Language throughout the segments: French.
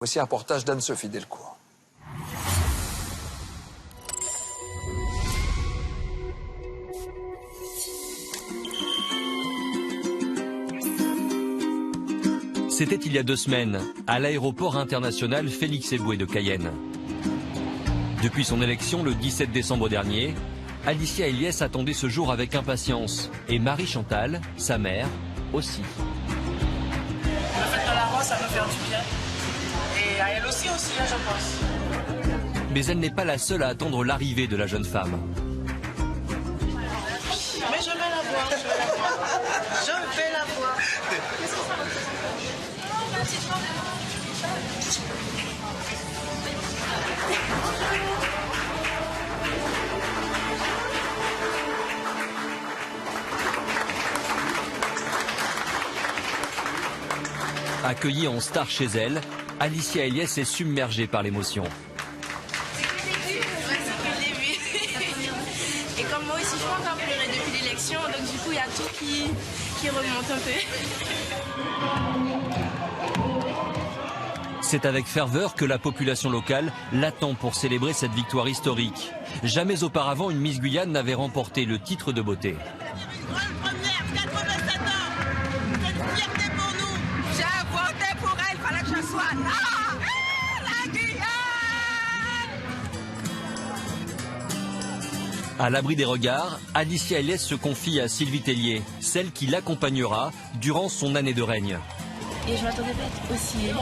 Voici un reportage d'Anne-Sophie Delcourt. C'était il y a 2 semaines, à l'aéroport international Félix-Éboué de Cayenne. Depuis son élection le 17 décembre dernier, Alicia Eliès attendait ce jour avec impatience. Et Marie-Chantal, sa mère, aussi. Le fait de l'avant, ça peut faire du bien. Et à elle aussi, je pense. Mais elle n'est pas la seule à attendre l'arrivée de la jeune femme. Mais je vais la voir, je vais la voir. Accueillie en star chez elle, Alicia Eliès est submergée par l'émotion. Et comme moi aussi, je peux encore pleurer depuis l'élection, donc du coup, il y a tout qui remonte un peu. C'est avec ferveur que la population locale l'attend pour célébrer cette victoire historique. Jamais auparavant, une Miss Guyane n'avait remporté le titre de beauté. Première, 87 ans. C'est une fierté pour nous. J'ai voté pour elle, il fallait que je sois là. La Guyane! À l'abri des regards, Alicia Eliès se confie à Sylvie Tellier, celle qui l'accompagnera durant son année de règne. Et je m'attendais pas à être aussi émue.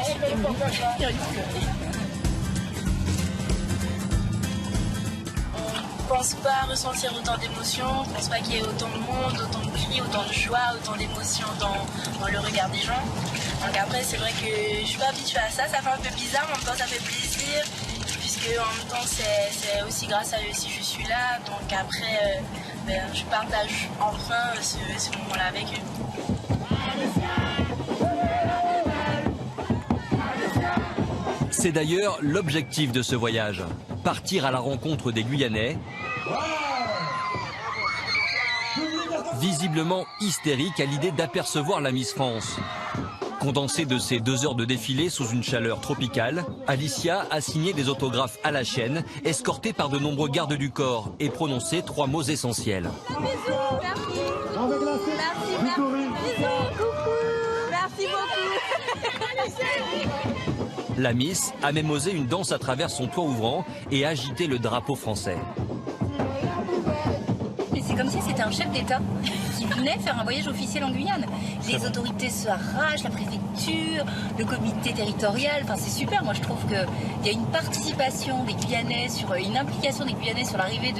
Je pense pas ressentir autant d'émotions, je pense pas qu'il y ait autant de monde, autant de cris, autant de joie, autant d'émotions dans le regard des gens. Donc après, c'est vrai que je suis pas habituée à ça, ça fait un peu bizarre, mais en même temps ça fait plaisir, puisque en même temps c'est aussi grâce à eux si je suis là. Donc après, je partage enfin ce moment-là avec eux. C'est d'ailleurs l'objectif de ce voyage, partir à la rencontre des Guyanais, visiblement hystériques à l'idée d'apercevoir la Miss France. Condensée de ces 2 heures de défilé sous une chaleur tropicale, Alicia a signé des autographes à la chaîne, escortée par de nombreux gardes du corps et prononcé 3 mots essentiels. Bisous, merci. Merci beaucoup. La Miss a même osé une danse à travers son toit ouvrant et agité le drapeau français. Mais c'est comme si c'était un chef d'État qui venait faire un voyage officiel en Guyane. Les autorités se arrachent, la préfecture, le comité territorial, enfin c'est super. Moi je trouve qu'il y a une participation des Guyanais, une implication des Guyanais sur l'arrivée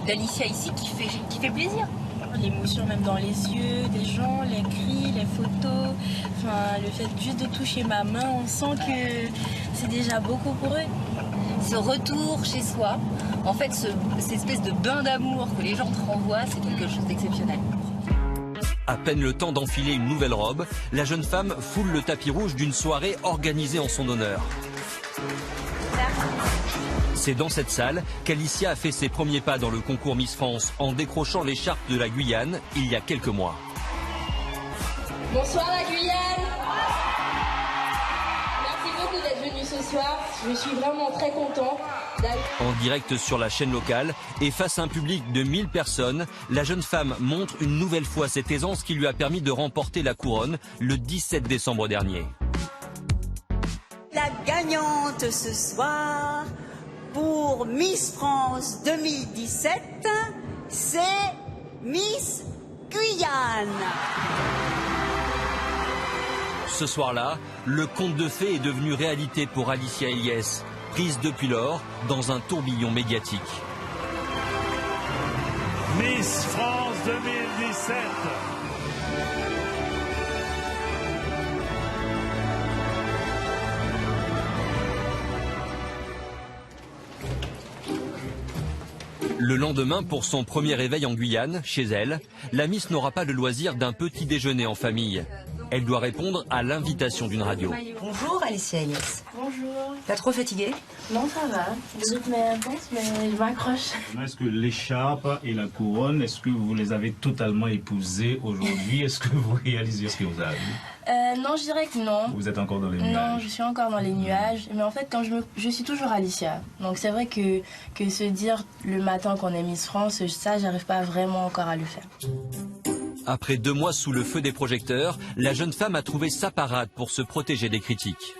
d'Alicia ici qui fait plaisir. L'émotion même dans les yeux des gens, les cris, les photos, enfin le fait juste de toucher ma main, on sent que c'est déjà beaucoup pour eux. Ce retour chez soi, en fait cette espèce de bain d'amour que les gens te renvoient, c'est quelque chose d'exceptionnel. À peine le temps d'enfiler une nouvelle robe, la jeune femme foule le tapis rouge d'une soirée organisée en son honneur. C'est dans cette salle qu'Alicia a fait ses premiers pas dans le concours Miss France en décrochant l'écharpe de la Guyane il y a quelques mois. Bonsoir la Guyane. Merci beaucoup d'être venu ce soir. Je suis vraiment très content. En direct sur la chaîne locale et face à un public de 1000 personnes, la jeune femme montre une nouvelle fois cette aisance qui lui a permis de remporter la couronne le 17 décembre dernier. La gagnante ce soir pour Miss France 2017, c'est Miss Guyane. Ce soir-là, le conte de fées est devenu réalité pour Alicia Eliès, prise depuis lors dans un tourbillon médiatique. Miss France 2017. Le lendemain, pour son premier réveil en Guyane, chez elle, la Miss n'aura pas le loisir d'un petit déjeuner en famille. Elle doit répondre à l'invitation d'une radio. Bonjour Alicia Eliès. Bonjour. T'as trop fatigué? Non, ça va. Le rythme est intense, mais je m'accroche. Est-ce que l'écharpe et la couronne, est-ce que vous les avez totalement épousées aujourd'hui? Est-ce que vous réalisez ce que vous avez? Non, je dirais que non. Vous êtes encore dans les nuages? Non, je suis encore dans les nuages. Mais en fait, je suis toujours Alicia. Donc c'est vrai que se dire le matin qu'on est Miss France, ça, j'arrive pas vraiment encore à le faire. Après 2 mois sous le feu des projecteurs, la jeune femme a trouvé sa parade pour se protéger des critiques.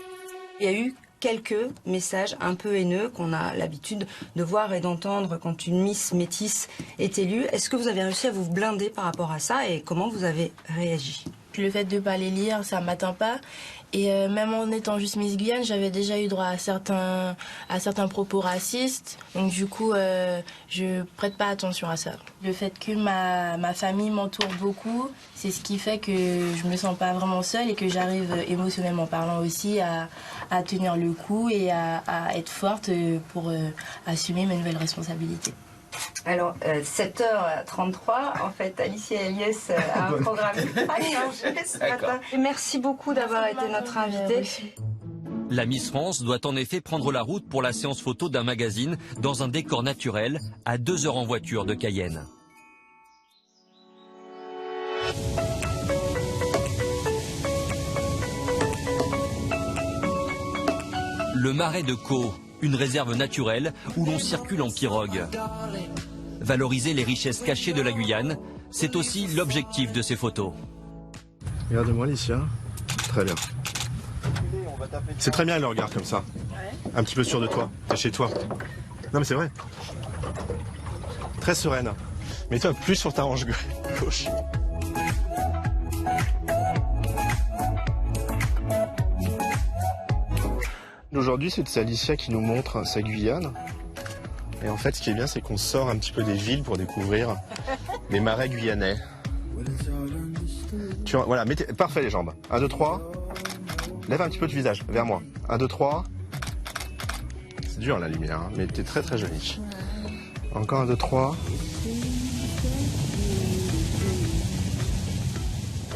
Il y a eu quelques messages un peu haineux qu'on a l'habitude de voir et d'entendre quand une Miss métisse est élue. Est-ce que vous avez réussi à vous blinder par rapport à ça et comment vous avez réagi? Le fait de ne pas les lire, ça ne m'atteint pas. Et même en étant juste Miss Guyane, j'avais déjà eu droit à certains propos racistes. Donc du coup, je prête pas attention à ça. Le fait que ma famille m'entoure beaucoup, c'est ce qui fait que je me sens pas vraiment seule et que j'arrive émotionnellement parlant aussi à tenir le coup et à être forte pour assumer mes nouvelles responsabilités. Alors, 7h33, en fait, Alicia Eliès a un programme très chargé ce matin. Merci beaucoup d'avoir été notre invitée. La Miss France doit en effet prendre la route pour la séance photo d'un magazine dans un décor naturel à 2 heures en voiture de Cayenne. Le marais de Caux, une réserve naturelle où l'on circule en pirogue. Valoriser les richesses cachées de la Guyane, c'est aussi l'objectif de ces photos. Regarde-moi Alicia, très bien. C'est très bien le regard comme ça. Un petit peu sûr de toi, t'es chez toi. Non mais c'est vrai. Très sereine. Mets-toi plus sur ta hanche gauche. Aujourd'hui, c'est Alicia qui nous montre sa Guyane. Et en fait, ce qui est bien, c'est qu'on sort un petit peu des villes pour découvrir les marais guyanais. Voilà, parfait les jambes. 1, 2, 3. Lève un petit peu le visage vers moi. 1, 2, 3. C'est dur la lumière, hein, mais t'es très très jolie. Encore 1, 2, 3.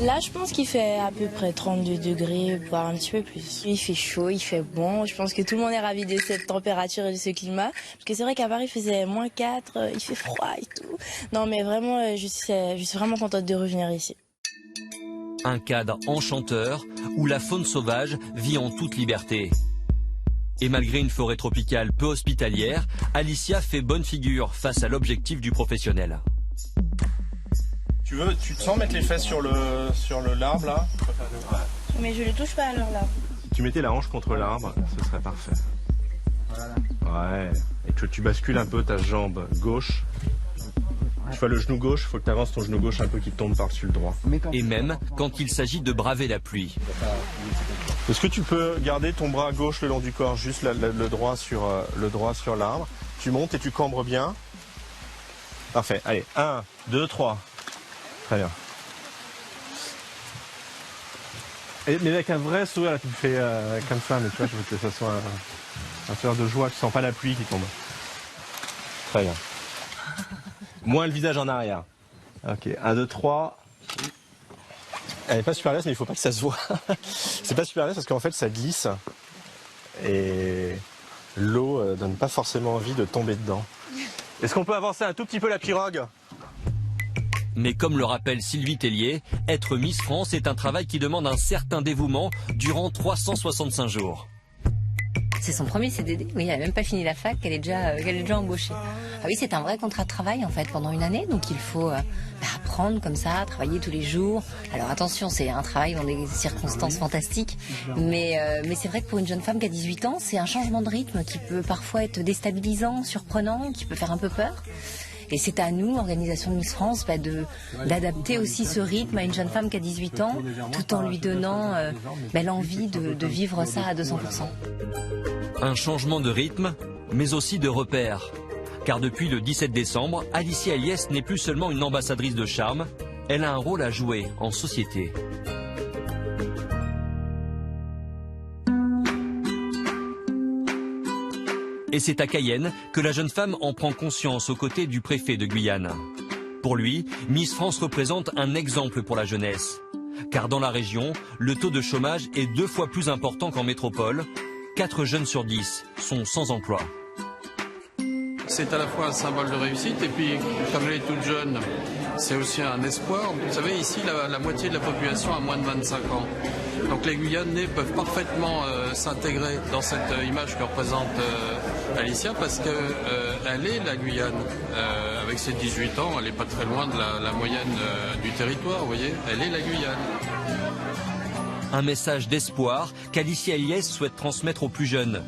Là, je pense qu'il fait à peu près 32 degrés, voire un petit peu plus. Il fait chaud, il fait bon. Je pense que tout le monde est ravi de cette température et de ce climat. Parce que c'est vrai qu'à Paris, il faisait -4, il fait froid et tout. Non, mais vraiment, je suis vraiment contente de revenir ici. Un cadre enchanteur où la faune sauvage vit en toute liberté. Et malgré une forêt tropicale peu hospitalière, Alicia fait bonne figure face à l'objectif du professionnel. Tu te sens mettre les fesses sur l'arbre là? Mais je ne touche pas alors là. Si tu mettais la hanche contre l'arbre, ce serait parfait. Ouais. Et que tu bascules un peu ta jambe gauche. Tu vois le genou gauche, il faut que tu avances ton genou gauche un peu qui tombe par-dessus le droit. Et même quand il s'agit de braver la pluie. Est-ce que tu peux garder ton bras gauche le long du corps, juste le droit sur l'arbre? Tu montes et tu cambres bien. Parfait. Allez, 1, 2, 3. Très bien. Mais avec un vrai sourire, là, tu me fais comme ça, mais tu vois, je veux que ça soit un sourire de joie, tu sens pas la pluie qui tombe. Très bien. Moins le visage en arrière. Ok, 1, 2, 3. Elle n'est pas super lisse, mais il faut pas que ça se voit. C'est pas super lisse parce qu'en fait, ça glisse. Et l'eau donne pas forcément envie de tomber dedans. Est-ce qu'on peut avancer un tout petit peu la pirogue ? Mais comme le rappelle Sylvie Tellier, être Miss France est un travail qui demande un certain dévouement durant 365 jours. C'est son premier CDD, oui, elle n'a même pas fini la fac, elle est déjà embauchée. Ah oui, c'est un vrai contrat de travail en fait pendant une année, donc il faut apprendre comme ça, travailler tous les jours. Alors attention, c'est un travail dans des circonstances fantastiques, mais c'est vrai que pour une jeune femme qui a 18 ans, c'est un changement de rythme qui peut parfois être déstabilisant, surprenant, qui peut faire un peu peur. Et c'est à nous, organisation de Miss France, d'adapter aussi ce rythme à une jeune femme qui a 18 ans, tout en lui donnant l'envie de vivre ça à 200%. Un changement de rythme, mais aussi de repères. Car depuis le 17 décembre, Alicia Eliès n'est plus seulement une ambassadrice de charme, elle a un rôle à jouer en société. Et c'est à Cayenne que la jeune femme en prend conscience aux côtés du préfet de Guyane. Pour lui, Miss France représente un exemple pour la jeunesse. Car dans la région, le taux de chômage est 2 fois plus important qu'en métropole, 4 jeunes sur 10 sont sans emploi. C'est à la fois un symbole de réussite et puis, comme elle est toute jeune, c'est aussi un espoir. Vous savez, ici, la moitié de la population a moins de 25 ans. Donc les Guyanais peuvent parfaitement s'intégrer dans cette image que représente Alicia parce qu'elle est la Guyane. Avec ses 18 ans, elle n'est pas très loin de la moyenne du territoire, vous voyez. Elle est la Guyane. Un message d'espoir qu'Alicia Eliès souhaite transmettre aux plus jeunes.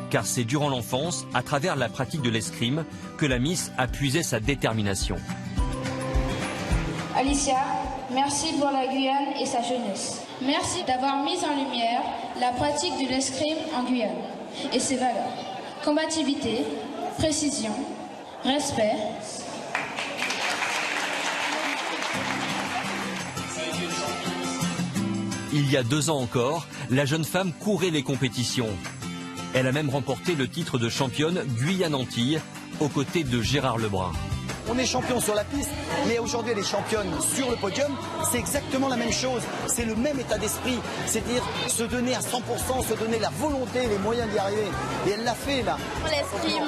Car c'est durant l'enfance, à travers la pratique de l'escrime, que la Miss a puisé sa détermination. Alicia, merci pour la Guyane et sa jeunesse. Merci d'avoir mis en lumière la pratique de l'escrime en Guyane et ses valeurs. Combativité, précision, respect. Il y a 2 ans encore, la jeune femme courait les compétitions. Elle a même remporté le titre de championne Guyane-Antilles aux côtés de Gérard Lebrun. On est champion sur la piste, mais aujourd'hui elle est championne sur le podium. C'est exactement la même chose, c'est le même état d'esprit. C'est-à-dire se donner à 100%, se donner la volonté, les moyens d'y arriver. Et elle l'a fait là. L'escrime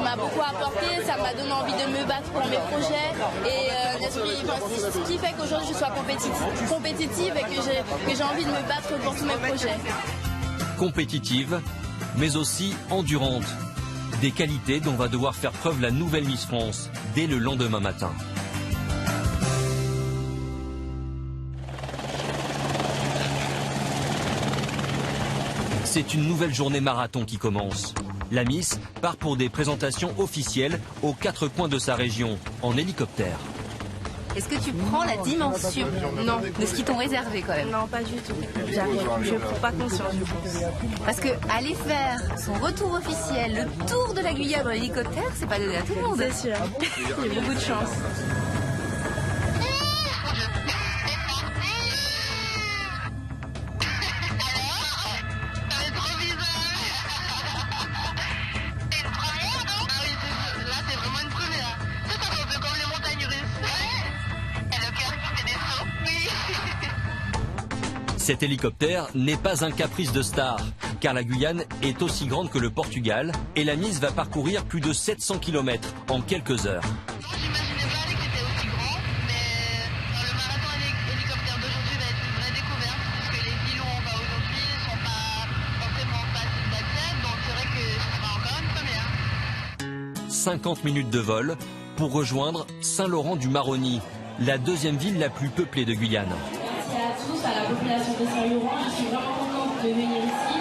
m'a beaucoup apporté, ça m'a donné envie de me battre pour mes projets. Et c'est ce qui fait qu'aujourd'hui je sois compétitive et que j'ai envie de me battre pour tous mes projets. Compétitive, mais aussi endurante. Des qualités dont va devoir faire preuve la nouvelle Miss France dès le lendemain matin. C'est une nouvelle journée marathon qui commence. La Miss part pour des présentations officielles aux 4 coins de sa région, en hélicoptère. Est-ce que tu prends la dimension de ce qu'ils t'ont réservé quand même? Non, pas du tout. Je ne prends pas conscience, je pense. Parce que aller faire son retour officiel, le tour de la Guyane en hélicoptère, c'est pas donné à tout le monde. C'est sûr. Il y a beaucoup de chance. Cet hélicoptère n'est pas un caprice de star, car la Guyane est aussi grande que le Portugal et la Miss va parcourir plus de 700 km en quelques heures. « 50 minutes de vol pour rejoindre Saint-Laurent-du-Maroni, la 2e ville la plus peuplée de Guyane. » À la population de Saint-Laurent, je suis vraiment contente de venir ici.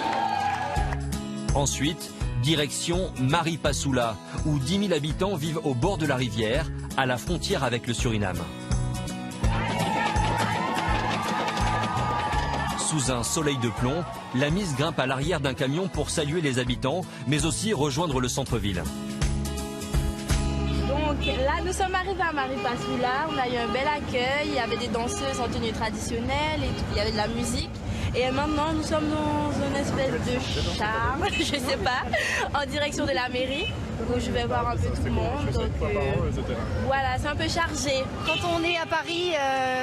Ensuite, direction Maripasoula, où 10 000 habitants vivent au bord de la rivière, à la frontière avec le Suriname. Sous un soleil de plomb, la Miss grimpe à l'arrière d'un camion pour saluer les habitants, mais aussi rejoindre le centre-ville. Donc là, nous sommes arrivés à Maripasoula, on a eu un bel accueil, il y avait des danseuses en tenue traditionnelle, et il y avait de la musique. Et maintenant, nous sommes dans une espèce de charme, je sais pas, en direction de la mairie, où je vais voir un peu tout le monde. Donc voilà, c'est un peu chargé. Quand on est à Paris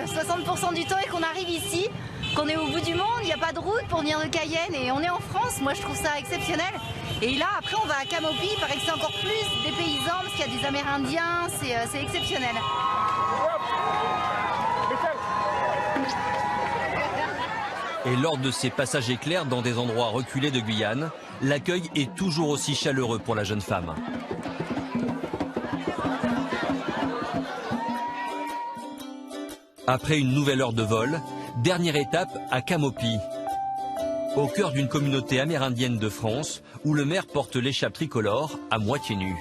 60% du temps et qu'on arrive ici, qu'on est au bout du monde, il n'y a pas de route pour venir de Cayenne et on est en France, moi je trouve ça exceptionnel. Et là, après, on va à Camopi, il paraît que c'est encore plus des paysans, parce qu'il y a des Amérindiens, c'est exceptionnel. Et lors de ces passages éclairs dans des endroits reculés de Guyane, l'accueil est toujours aussi chaleureux pour la jeune femme. Après une nouvelle heure de vol, dernière étape à Camopi, au cœur d'une communauté amérindienne de France, où le maire porte l'écharpe tricolore à moitié nue.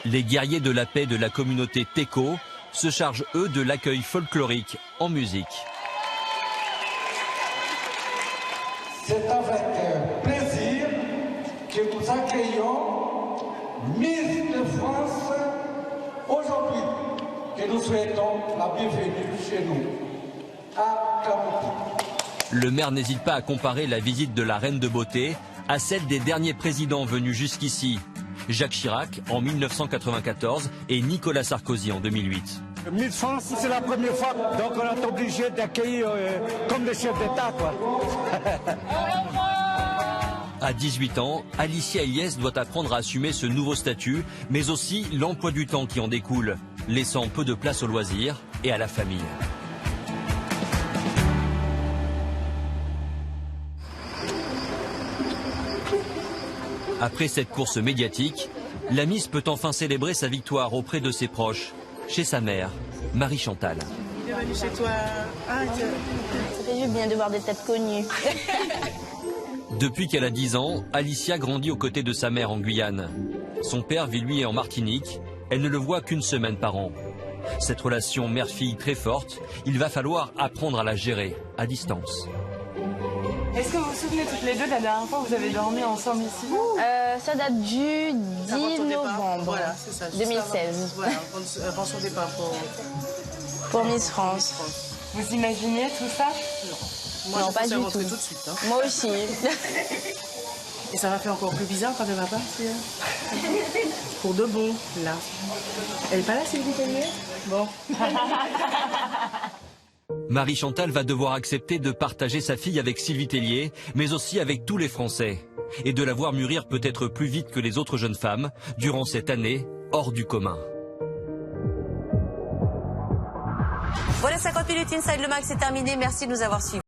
Les guerriers de la paix de la communauté Teco se chargent, eux, de l'accueil folklorique en musique. C'est avec plaisir que nous accueillons Miss de France aujourd'hui, que nous souhaitons la bienvenue chez nous, à Camopi. Le maire n'hésite pas à comparer la visite de la reine de beauté à celle des derniers présidents venus jusqu'ici, Jacques Chirac en 1994 et Nicolas Sarkozy en 2008. Miss France, c'est la première fois, donc on est obligé d'accueillir comme le chef d'État, quoi. À 18 ans, Alicia Eliès doit apprendre à assumer ce nouveau statut, mais aussi l'emploi du temps qui en découle, laissant peu de place aux loisirs et à la famille. Après cette course médiatique, la Miss peut enfin célébrer sa victoire auprès de ses proches, chez sa mère, Marie Chantal. Bienvenue chez toi. Ah, Ça fait du bien de voir des têtes connues. Depuis qu'elle a 10 ans, Alicia grandit aux côtés de sa mère en Guyane. Son père vit lui en Martinique. Elle ne le voit qu'une semaine par an. Cette relation mère-fille très forte, il va falloir apprendre à la gérer à distance. Est-ce que vous vous souvenez toutes les deux de la dernière fois que vous avez dormi ensemble ici? Ça date du 10 novembre Voilà, c'est ça. 2016. Voilà, avant son départ Pour Miss France. Vous imaginez tout ça? Non, je pas pensais du rentrer tout. tout de suite. Hein. Moi aussi. Et ça va faire encore plus bizarre quand elle va partir. Pour de bon, là. Elle est pas là, Sylvie Tellier? Bon. Marie Chantal va devoir accepter de partager sa fille avec Sylvie Tellier, mais aussi avec tous les Français, et de la voir mûrir peut-être plus vite que les autres jeunes femmes durant cette année hors du commun. Voilà, 50 minutes Inside le Mag, c'est terminé. Merci de nous avoir suivis.